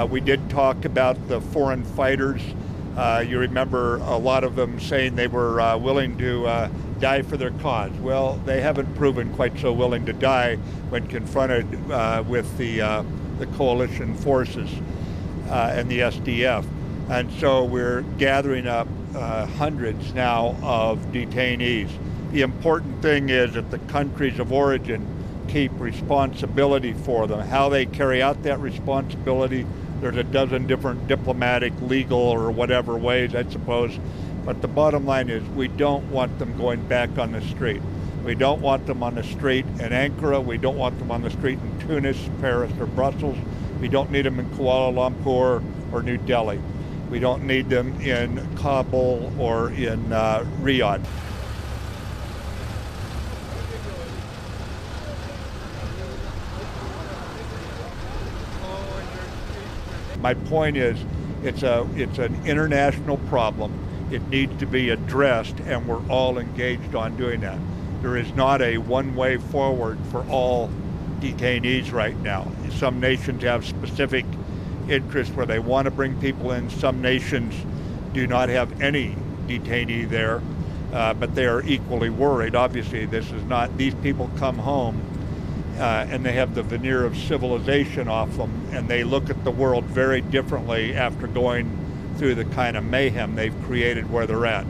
We did talk about the foreign fighters. You remember a lot of them saying they were willing to die for their cause. Well, they haven't proven quite so willing to die when confronted with the coalition forces and the SDF. And so we're gathering up hundreds now of detainees. The important thing is that the countries of origin keep responsibility for them. How they carry out that responsibility, there's a dozen different diplomatic, legal, or whatever ways, I suppose. But the bottom line is we don't want them going back on the street. We don't want them on the street in Ankara. We don't want them on the street in Tunis, Paris, or Brussels. We don't need them in Kuala Lumpur or New Delhi. We don't need them in Kabul or in Riyadh. My point is, it's an international problem. It needs to be addressed, and we're all engaged on doing that. There is not a one-way forward for all detainees right now. Some nations have specific interests where they want to bring people in. Some nations do not have any detainee there, but they are equally worried. Obviously, these people come home and they have the veneer of civilization off them, and they look at the world very differently after going through the kind of mayhem they've created where they're at.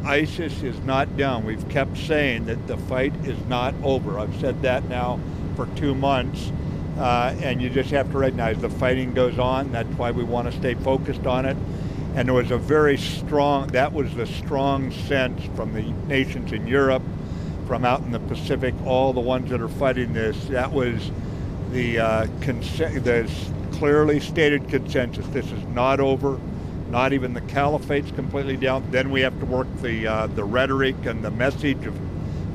ISIS is not down. We've kept saying that the fight is not over. I've said that now for 2 months, and you just have to recognize the fighting goes on. That's why we want to stay focused on it. And there was that was the strong sense from the nations in Europe, from out in the Pacific, all the ones that are fighting this. That was the clearly stated consensus. This is not over. Not even the caliphate's completely down. Then we have to work the rhetoric and the message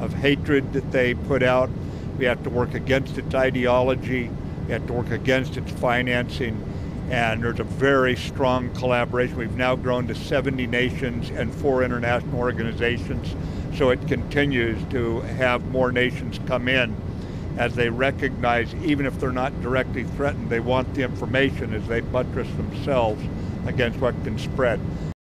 of hatred that they put out. We have to work against its ideology. We have to work against its financing. And there's a very strong collaboration. We've now grown to 70 nations and 4 international organizations. So it continues to have more nations come in as they recognize, even if they're not directly threatened, they want the information as they buttress themselves against what can spread.